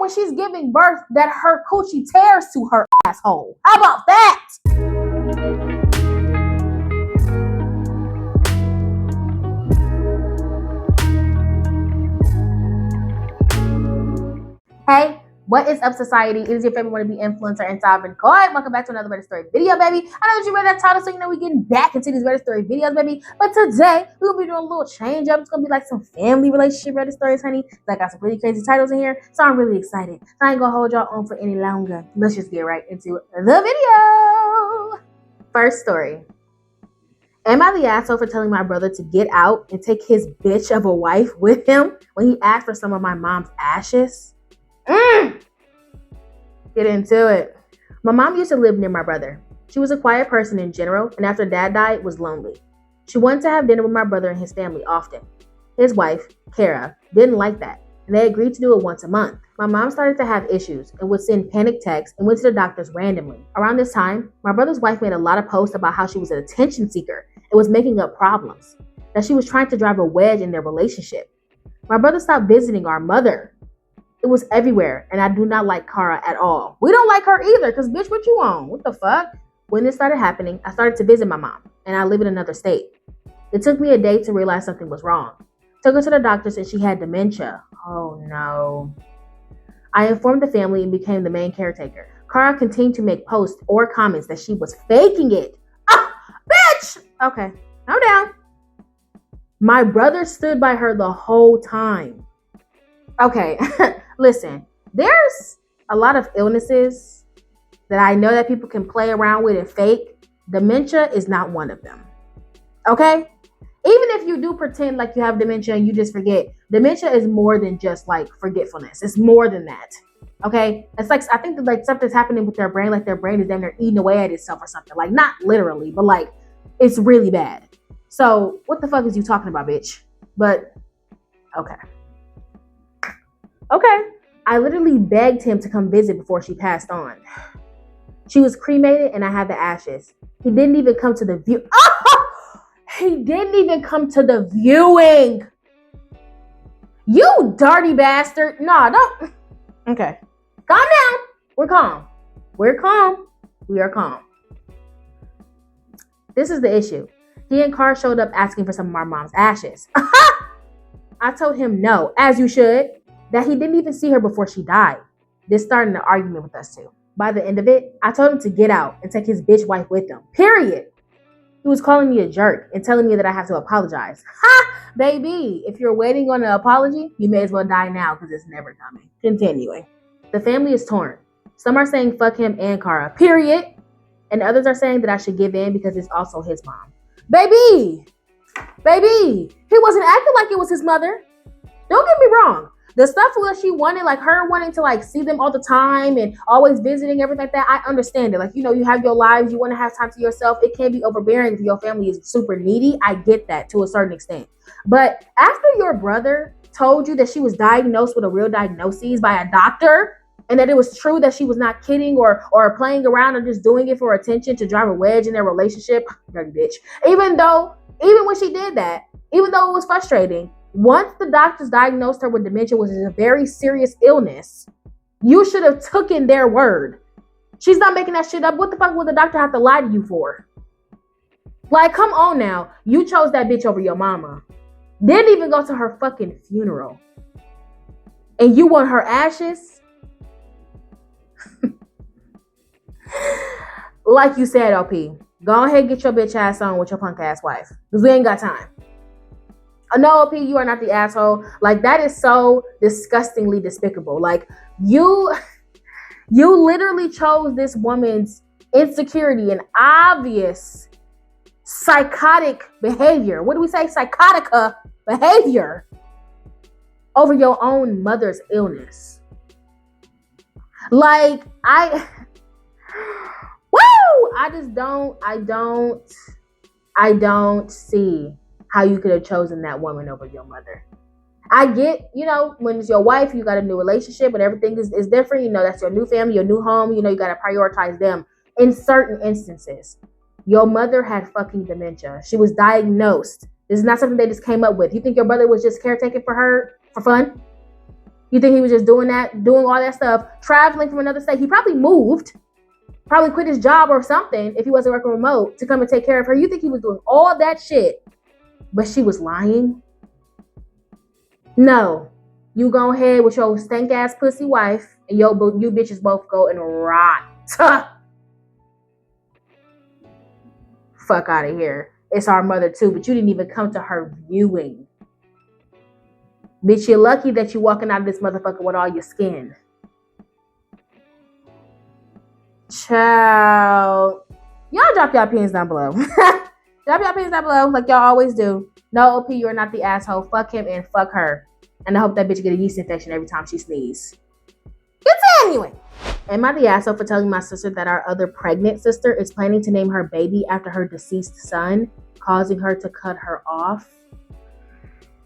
when she's giving birth that her coochie tears to her asshole. How about that? Hey, what is up, society? It is your favorite wannabe influencer and sovereign coin. Welcome back to another Reddit Story video, baby. I know that you read that title, so you know we're getting back into these Reddit Story videos, baby. But today, we'll be doing a little change up. It's going to be like some family relationship Reddit stories, honey. I got some really crazy titles in here, so I'm really excited. So I ain't going to hold y'all on for any longer. Let's just get right into the video. First story. Am I the asshole for telling my brother to get out and take his bitch of a wife with him when he asked for some of my mom's ashes? Get into it. My mom used to live near my brother. She was a quiet person in general, and after dad died, was lonely. She wanted to have dinner with my brother and his family often. His wife, Kara, didn't like that, and they agreed to do it once a month. My mom started to have issues and would send panic texts and went to the doctors randomly. Around this time, my brother's wife made a lot of posts about how she was an attention seeker and was making up problems, that she was trying to drive a wedge in their relationship. My brother stopped visiting our mother. It was everywhere, and I do not like Kara at all. We don't like her either, because bitch, what you on? What the fuck? When this started happening, I started to visit my mom, and I live in another state. It took me a day to realize something was wrong. Took her to the doctors, and she had dementia. Oh no. I informed the family and became the main caretaker. Kara continued to make posts or comments that she was faking it. Ah, bitch! Okay, calm down. My brother stood by her the whole time. Okay, listen, there's a lot of illnesses that I know that people can play around with and fake. Dementia is not one of them. Okay? Even if you do pretend like you have dementia and you just forget, dementia is more than just like forgetfulness. It's more than that. Okay? It's like, I think that like something's happening with their brain, like their brain is down there eating away at itself or something. Like not literally, but like it's really bad. So what the fuck is you talking about, bitch? But okay. Okay. I literally begged him to come visit before she passed on. She was cremated and I had the ashes. He didn't even come to the view. Oh! He didn't even come to the viewing. You dirty bastard. Nah, don't. Okay. Calm down. We're calm. We're calm. We are calm. This is the issue. He and Carr showed up asking for some of our mom's ashes. I told him no, as you should. That he didn't even see her before she died. This started an argument with us too. By the end of it, I told him to get out and take his bitch wife with him. Period. He was calling me a jerk and telling me that I have to apologize. Ha! Baby, if you're waiting on an apology, you may as well die now because it's never coming. Continuing. The family is torn. Some are saying fuck him and Kara. Period. And others are saying that I should give in because it's also his mom. Baby! Baby! He wasn't acting like it was his mother. Don't get me wrong. The stuff that she wanted, like her wanting to like see them all the time and always visiting, everything like that, I understand it. Like, you know, you have your lives, you want to have time to yourself. It can be overbearing if your family is super needy. I get that to a certain extent. But after your brother told you that she was diagnosed with a real diagnosis by a doctor and that it was true that she was not kidding or playing around or just doing it for attention to drive a wedge in their relationship, dirty bitch. Even when she did that, even though it was frustrating, once the doctors diagnosed her with dementia, which is a very serious illness, you should have taken their word. She's not making that shit up. What the fuck would the doctor have to lie to you for? Like, come on now. You chose that bitch over your mama. Didn't even go to her fucking funeral. And you want her ashes? Like you said, OP, go ahead and get your bitch ass on with your punk ass wife. Because we ain't got time. No, OP, you are not the asshole. Like, that is so disgustingly despicable. Like, you literally chose this woman's insecurity and obvious psychotic behavior. What do we say? Psychotica behavior over your own mother's illness. Like, I don't see how you could have chosen that woman over your mother. I get, you know, when it's your wife, you got a new relationship and everything is different. You know, that's your new family, your new home. You know, you got to prioritize them in certain instances. Your mother had fucking dementia. She was diagnosed. This is not something they just came up with. You think your brother was just caretaking for her for fun? You think he was just doing all that stuff, traveling from another state? He probably moved, probably quit his job or something if he wasn't working remote to come and take care of her. You think he was doing all that shit, but she was lying? No. You go ahead with your stank ass pussy wife and you bitches both go and rot. Fuck out of here. It's our mother too, but you didn't even come to her viewing. Bitch, you're lucky that you're walking out of this motherfucker with all your skin. Child. Y'all drop your opinions down below. Drop your opinions down below like y'all always do. No, OP, you are not the asshole. Fuck him and fuck her. And I hope that bitch get a yeast infection every time she sneezes. Anyway. Am I the asshole for telling my sister that our other pregnant sister is planning to name her baby after her deceased son, causing her to cut her off?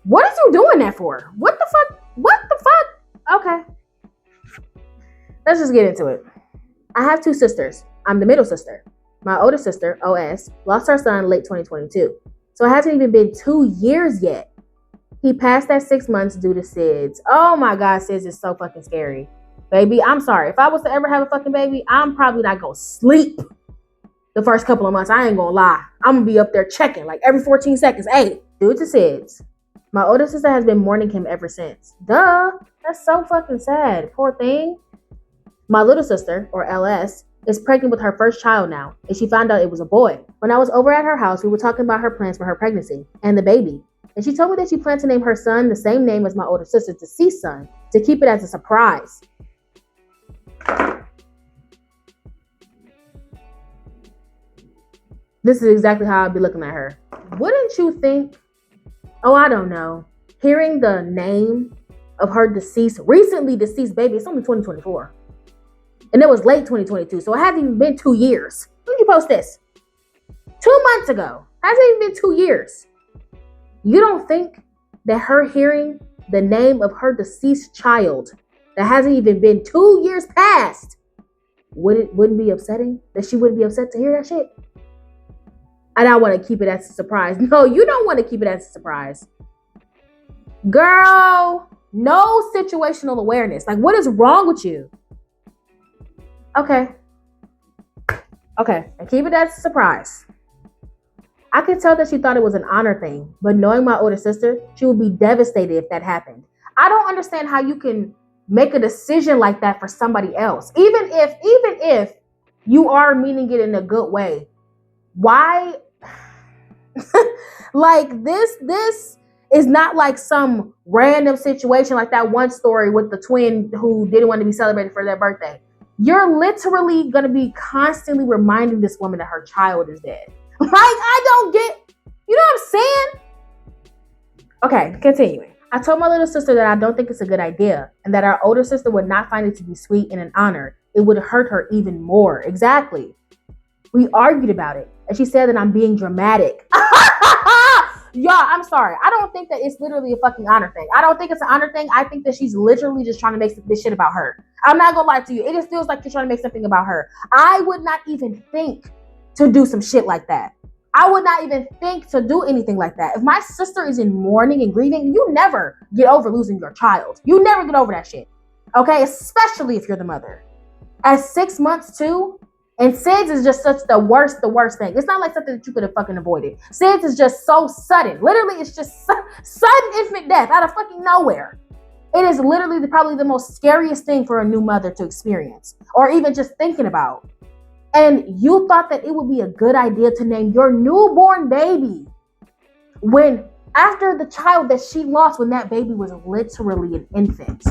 What is you doing that for? What the fuck? What the fuck? Okay. Let's just get into it. I have two sisters. I'm the middle sister. My older sister, OS, lost her son late 2022. So it hasn't even been 2 years yet. He passed at 6 months due to SIDS. Oh my God, SIDS is so fucking scary. Baby, I'm sorry. If I was to ever have a fucking baby, I'm probably not gonna sleep the first couple of months. I ain't gonna lie. I'm gonna be up there checking like every 14 seconds. Hey, due to SIDS. My older sister has been mourning him ever since. Duh. That's so fucking sad. Poor thing. My little sister, or LS, is pregnant with her first child now, and she found out it was a boy. When I was over at her house, we were talking about her plans for her pregnancy and the baby. And she told me that she planned to name her son the same name as my older sister's deceased son to keep it as a surprise. This is exactly how I'd be looking at her. Wouldn't you think, I don't know, hearing the name of her recently deceased baby, it's only 2024. And it was late 2022, so it hasn't even been 2 years. When did you post this? 2 months ago. Hasn't even been 2 years. You don't think that her hearing the name of her deceased child that hasn't even been 2 years past wouldn't be upsetting? That she wouldn't be upset to hear that shit? And I want to keep it as a surprise. No, you don't want to keep it as a surprise. Girl, no situational awareness. Like, what is wrong with you? Okay. And keep it as a surprise. I could tell that she thought it was an honor thing, but knowing my older sister, she would be devastated if that happened. I don't understand how you can make a decision like that for somebody else. Even if you are meaning it in a good way. Why? Like this is not like some random situation like that one story with the twin who didn't want to be celebrated for their birthday. You're literally going to be constantly reminding this woman that her child is dead. Like, I don't get, you know what I'm saying? Okay, continuing. I told my little sister that I don't think it's a good idea and that our older sister would not find it to be sweet and an honor. It would hurt her even more. Exactly. We argued about it and she said that I'm being dramatic. Y'all, I'm sorry. I don't think that it's literally a fucking honor thing. I don't think it's an honor thing. I think that she's literally just trying to make this shit about her. I'm not gonna lie to you. It just feels like you're trying to make something about her. I would not even think to do some shit like that. I would not even think to do anything like that. If my sister is in mourning and grieving, you never get over losing your child. You never get over that shit. Okay? Especially if you're the mother. At 6 months too, and SIDS is just such the worst thing. It's not like something that you could have fucking avoided. SIDS is just so sudden. Literally, it's just sudden infant death out of fucking nowhere. It is literally probably the most scariest thing for a new mother to experience or even just thinking about. And you thought that it would be a good idea to name your newborn baby when after the child that she lost when that baby was literally an infant.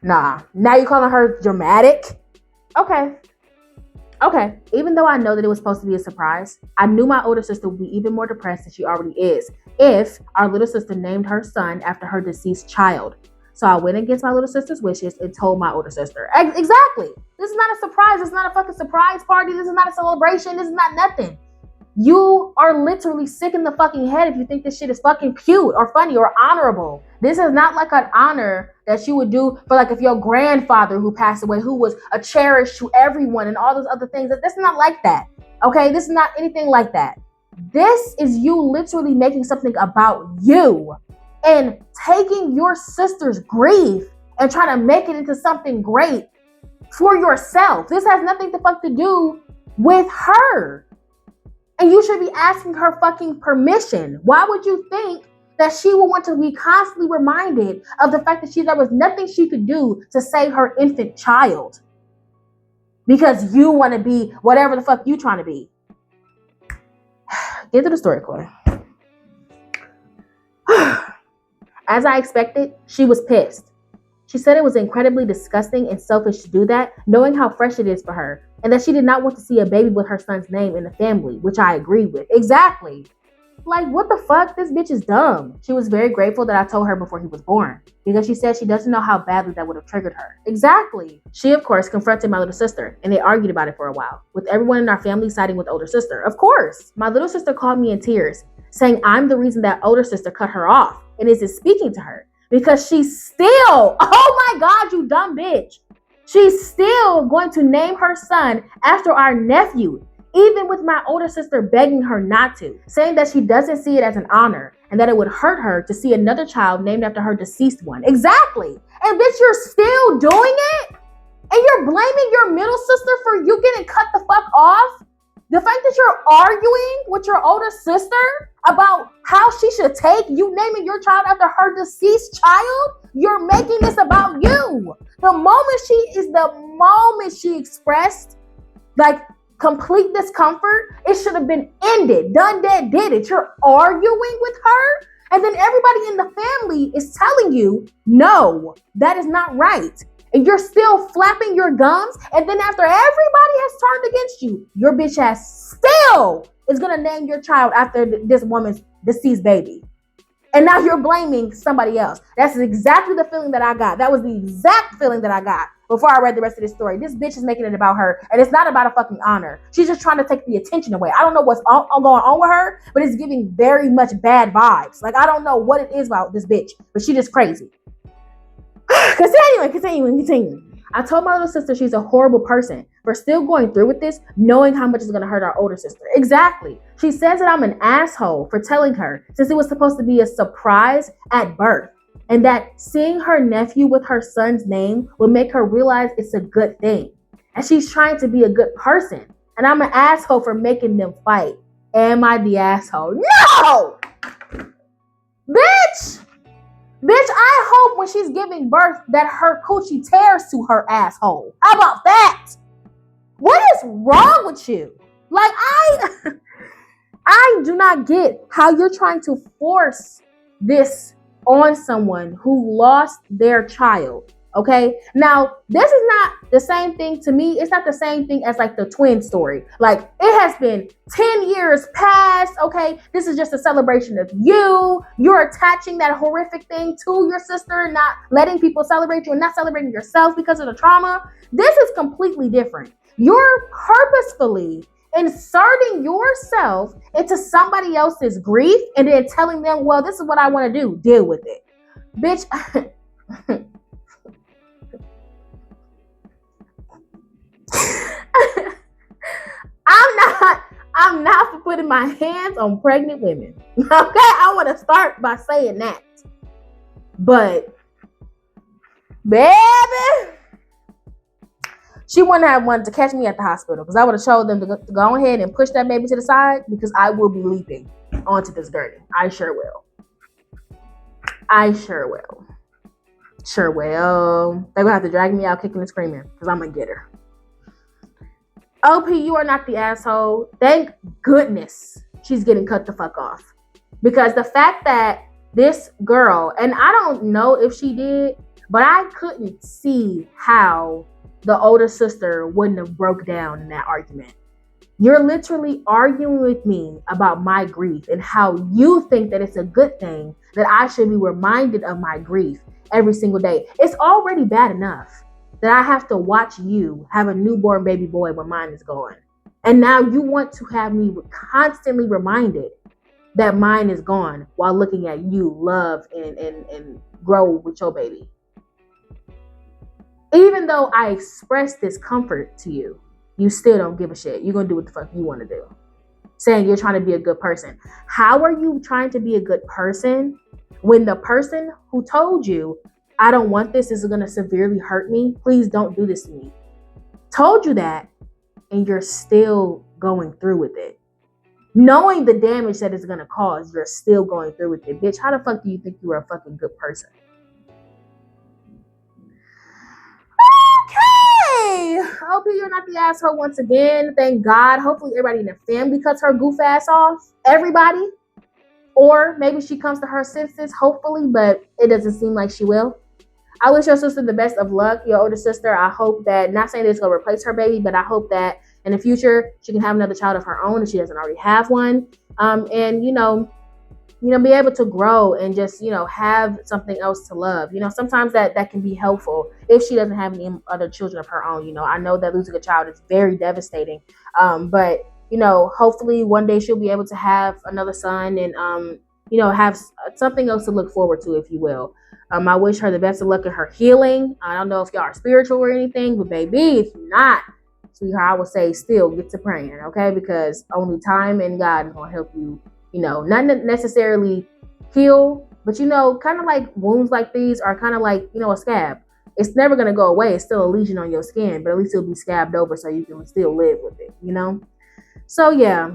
Nah, now you're calling her dramatic? Okay. Even though I know that it was supposed to be a surprise, I knew my older sister would be even more depressed than she already is if our little sister named her son after her deceased child. So I went against my little sister's wishes and told my older sister. Exactly. This is not a surprise. This is not a fucking surprise party. This is not a celebration. This is not nothing. You are literally sick in the fucking head if you think this shit is fucking cute or funny or honorable. This is not like an honor that you would do for like if your grandfather who passed away, who was a cherish to everyone and all those other things. This is not like that. Okay? This is not anything like that. This is you literally making something about you and taking your sister's grief and trying to make it into something great for yourself. This has nothing to do with her. And you should be asking her fucking permission. Why would you think that she will want to be constantly reminded of the fact that there was nothing she could do to save her infant child? Because you want to be whatever the fuck you trying to be. Get to the story, Corey. As I expected, she was pissed. She said it was incredibly disgusting and selfish to do that, knowing how fresh it is for her, and that she did not want to see a baby with her son's name in the family, which I agree with. Exactly. Like, what the fuck? This bitch is dumb. She was very grateful that I told her before he was born, because she said she doesn't know how badly that would have triggered her. Exactly. She, of course, confronted my little sister, and they argued about it for a while, with everyone in our family siding with older sister. Of course. My little sister called me in tears, saying I'm the reason that older sister cut her off and isn't speaking to her. Because she's still, oh my God, you dumb bitch. She's still going to name her son after our nephew, even with my older sister begging her not to, saying that she doesn't see it as an honor and that it would hurt her to see another child named after her deceased one. Exactly. And bitch, you're still doing it? And you're blaming your middle sister for you getting cut the fuck off? The fact that you're arguing with your older sister about how she should take you naming your child after her deceased child, you're making this about you. The moment she expressed like complete discomfort, it should have been ended. Done, dead, did it. You're arguing with her, and then everybody in the family is telling you, no, that is not right. And you're still flapping your gums, and then after everybody has turned against you, your bitch ass still is gonna name your child after this woman's deceased baby. And now you're blaming somebody else. That's exactly the feeling that I got. That was the exact feeling that I got before I read the rest of this story. This bitch is making it about her, and it's not about a fucking honor. She's just trying to take the attention away. I don't know what's going on with her, but it's giving very much bad vibes. Like, I don't know what it is about this bitch, but she just crazy. Continuing. I told my little sister she's a horrible person for still going through with this, knowing how much it's going to hurt our older sister. Exactly. She says that I'm an asshole for telling her, since it was supposed to be a surprise at birth, and that seeing her nephew with her son's name will make her realize it's a good thing. And she's trying to be a good person. And I'm an asshole for making them fight. Am I the asshole? No! Bitch! Bitch, I hope when she's giving birth that her coochie tears to her asshole. How about that? What is wrong with you? Like, I do not get how you're trying to force this on someone who lost their child. Okay, now this is not the same thing to me. It's not the same thing as like the twin story. Like, it has been 10 years past. Okay, this is just a celebration of you. You're attaching that horrific thing to your sister, not letting people celebrate you and not celebrating yourself because of the trauma. This is completely different. You're purposefully inserting yourself into somebody else's grief and then telling them, well, this is what I want to do. Deal with it. Bitch. I'm not for putting my hands on pregnant women. Okay, I want to start by saying that. But, baby, she wouldn't have wanted to catch me at the hospital, because I would have told them to go ahead and push that baby to the side, because I will be leaping onto this dirty. I sure will. Sure will. They're going to have to drag me out kicking and screaming, because I'm going to get her. OP, you are not the asshole. Thank goodness she's getting cut the fuck off. Because the fact that this girl, and I don't know if she did, but I couldn't see how the older sister wouldn't have broke down in that argument. You're literally arguing with me about my grief and how you think that it's a good thing that I should be reminded of my grief every single day. It's already bad enough that I have to watch you have a newborn baby boy when mine is gone. And now you want to have me constantly reminded that mine is gone while looking at you love and grow with your baby. Even though I express discomfort to you, you still don't give a shit. You're going to do what the fuck you want to do. Saying you're trying to be a good person. How are you trying to be a good person When the person who told you, I don't want this is going to severely hurt me, please don't do this to me, told you that, and you're still going through with it. Knowing the damage that it's going to cause, you're still going through with it. Bitch, how the fuck do you think you are a fucking good person? Okay. I hope you're not the asshole once again. Thank God. Hopefully everybody in the family cuts her goof ass off. Everybody. Or maybe she comes to her senses, hopefully, but it doesn't seem like she will. I wish your sister the best of luck, your older sister. I hope that, not saying it's going to replace her baby, but I hope that in the future she can have another child of her own if she doesn't already have one. And, be able to grow and just, have something else to love. Sometimes that can be helpful if she doesn't have any other children of her own. I know that losing a child is very devastating. But hopefully one day she'll be able to have another son and, have something else to look forward to, if you will. I wish her the best of luck in her healing. I don't know if y'all are spiritual or anything, but baby, if you're not, sweetheart, I would say still get to praying, okay? Because only time and God is going to help you, not necessarily heal, but, kind of like wounds like these are kind of like, a scab. It's never going to go away. It's still a lesion on your skin, but at least it'll be scabbed over so you can still live with it, So, yeah.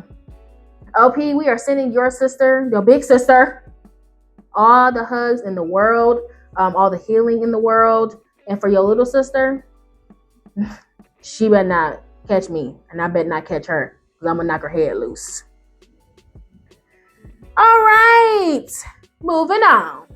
OP, we are sending your sister, your big sister, all the hugs in the world, all the healing in the world. And for your little sister, she better not catch me, and I better not catch her, because I'm going to knock her head loose. All right, moving on.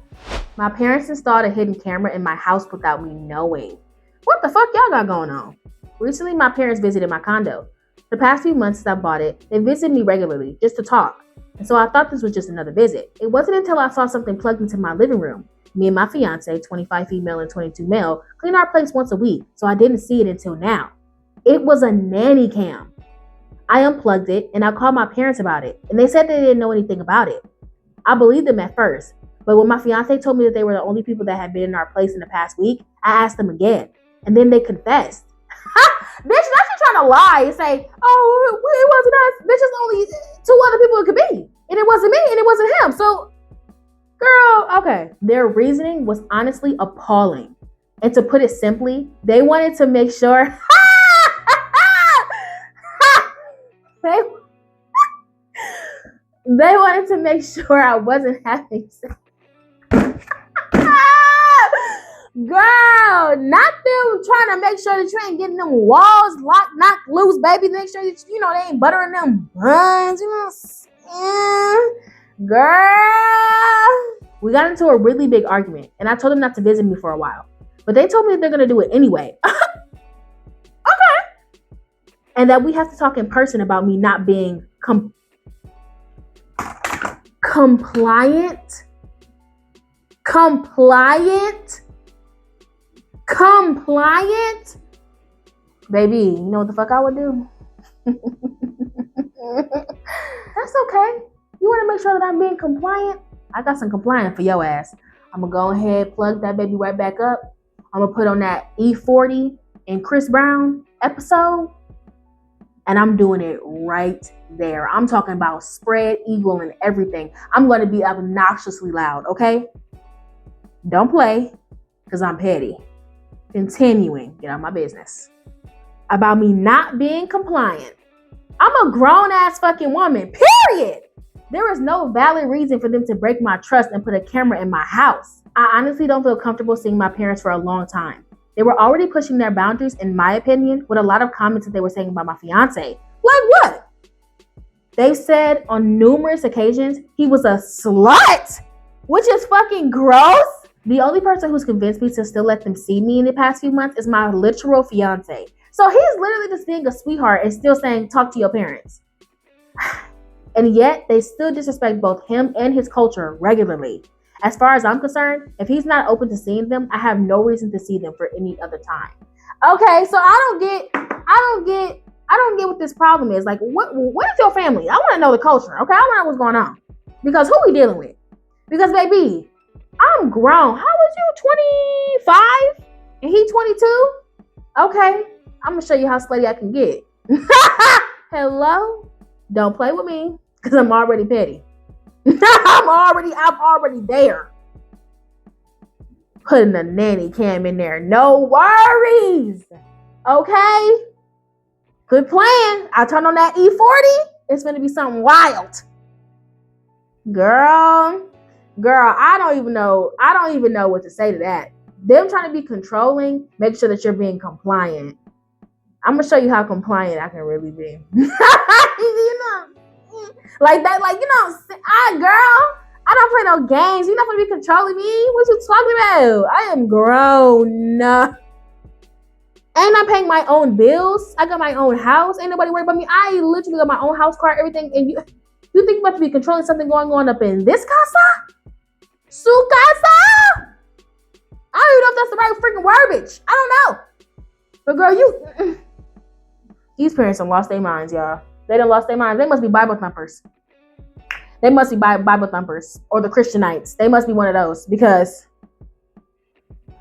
My parents installed a hidden camera in my house without me knowing. What the fuck y'all got going on? Recently, my parents visited my condo. The past few months since I bought it, they visited me regularly just to talk. And so I thought this was just another visit. It wasn't until I saw something plugged into my living room. Me and my fiance, 25 female and 22 male, clean our place once a week, so I didn't see it until now. It was a nanny cam. I unplugged it and I called my parents about it, and they said they didn't know anything about it. I believed them at first, but when my fiance told me that they were the only people that had been in our place in the past week, I asked them again, and then they confessed. Bitch, now she's trying to lie and say, oh, it wasn't us. Bitch, it's only 2 other people it could be. And it wasn't me and it wasn't him. So, girl, okay. Their reasoning was honestly appalling. And to put it simply, they wanted to make sure they wanted to make sure I wasn't having sex. Girl, not them trying to make sure that you ain't getting them walls knocked loose, baby. Make sure that they ain't buttering them buns. Girl, we got into a really big argument, and I told them not to visit me for a while, but they told me that they're gonna do it anyway. Okay, and that we have to talk in person about me not being compliant. Baby, you know what the fuck I would do? That's okay. You want to make sure that I'm being compliant? I got some compliant for your ass. I'm going to go ahead, plug that baby right back up. I'm going to put on that E40 and Chris Brown episode, and I'm doing it right there. I'm talking about spread eagle and everything. I'm going to be obnoxiously loud, okay? Don't play, because I'm petty. Continuing, get out of my business. About me not being compliant. I'm a grown-ass fucking woman, period. There is no valid reason for them to break my trust and put a camera in my house. I honestly don't feel comfortable seeing my parents for a long time. They were already pushing their boundaries, in my opinion, with a lot of comments that they were saying about my fiance. Like what? They said on numerous occasions he was a slut, which is fucking gross. The only person who's convinced me to still let them see me in the past few months is my literal fiance. So he's literally just being a sweetheart and still saying, talk to your parents. And yet they still disrespect both him and his culture regularly. As far as I'm concerned, if he's not open to seeing them, I have no reason to see them for any other time. Okay, so I don't get what this problem is. Like, what is your family? I want to know the culture. Okay, I want to know what's going on. Because who we dealing with? Because baby, I'm grown. How old you? 25? And he 22? Okay, I'm gonna show you how slutty I can get. Hello? Don't play with me, because I'm already petty. I'm already there. Putting a nanny cam in there. No worries. Okay? Good plan. I turn on that E40. It's gonna be something wild. Girl, I don't even know what to say to that. Them trying to be controlling, make sure that you're being compliant. I'm gonna show you how compliant I can really be. You know, like that, girl, I don't play no games. You're not gonna be controlling me. What you talking about? I am grown. And I'm paying my own bills. I got my own house. Ain't nobody worried about me. I literally got my own house, car, everything. And you think you're about to be controlling something going on up in this casa? Su casa? I don't even know if that's the right freaking word, bitch. I don't know. But girl, these parents have lost their minds, y'all. They done lost their minds. They must be Bible thumpers. They must be Bible thumpers. Or the Christianites. They must be one of those. Because,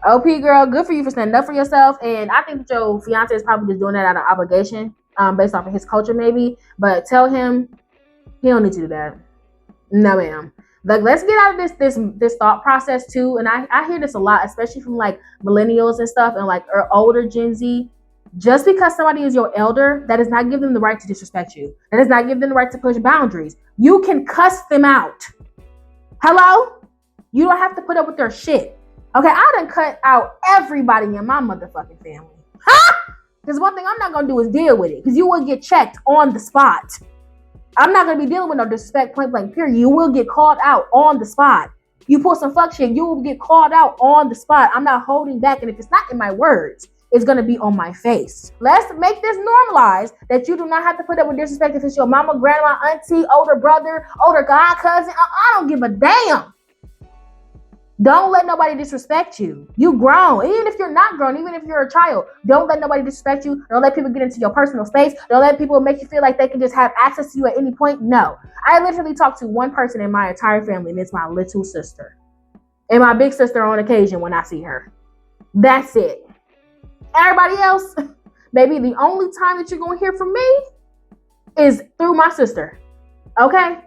OP girl, good for you for standing up for yourself. And I think that your fiance is probably just doing that out of obligation. Based off of his culture, maybe. But tell him he don't need to do that. No, ma'am. Like, let's get out of this thought process too. And I hear this a lot, especially from like millennials and stuff and like older Gen Z. Just because somebody is your elder, that does not give them the right to disrespect you. That does not give them the right to push boundaries. You can cuss them out. Hello? You don't have to put up with their shit. Okay, I done cut out everybody in my motherfucking family. Ha! Because one thing I'm not going to do is deal with it. Because you will get checked on the spot. I'm not going to be dealing with no disrespect, point blank, period. You will get called out on the spot. You pull some fuck shit, you will get called out on the spot. I'm not holding back. And if it's not in my words, it's going to be on my face. Let's make this normalized that you do not have to put up with disrespect if it's your mama, grandma, auntie, older brother, older god, cousin. I don't give a damn. Don't let nobody disrespect you. You grown. Even if you're not grown, even if you're a child, don't let nobody disrespect you. Don't let people get into your personal space. Don't let people make you feel like they can just have access to you at any point. No. I literally talked to one person in my entire family, and it's my little sister. And my big sister on occasion when I see her. That's it. Everybody else, baby, the only time that you're going to hear from me is through my sister. Okay?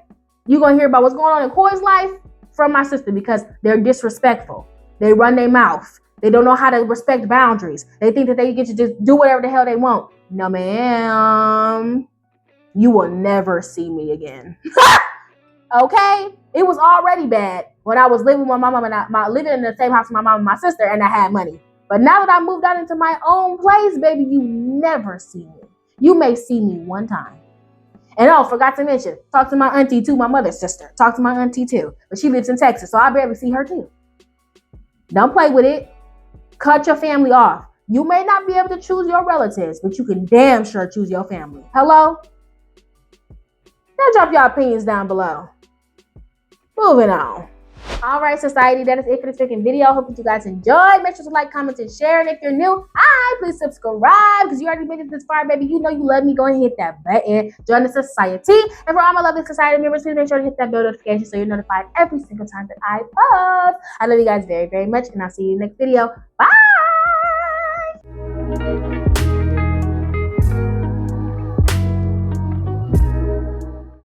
You're going to hear about what's going on in Koi's life from my sister because they're disrespectful. They run their mouth. They don't know how to respect boundaries. They think that they get to just do whatever the hell they want. No, ma'am. You will never see me again. Okay? It was already bad when I was living with my mom and living in the same house with my mom and my sister and I had money. But now that I moved out into my own place, baby, you never see me. You may see me one time. And forgot to mention, talk to my auntie too, my mother's sister. Talk to my auntie too. But she lives in Texas, so I barely see her too. Don't play with it. Cut your family off. You may not be able to choose your relatives, but you can damn sure choose your family. Hello? Now drop your opinions down below. Moving on. All right, society, that is it for this freaking video. Hope that you guys enjoyed. Make sure to like, comment, and share. And if you're new, please subscribe because you already made it this far, baby. You know you love me. Go ahead and hit that button. Join the society. And for all my lovely society members, please make sure to hit that bell notification so you're notified every single time that I post. I love you guys very, very much, and I'll see you in the next video. Bye!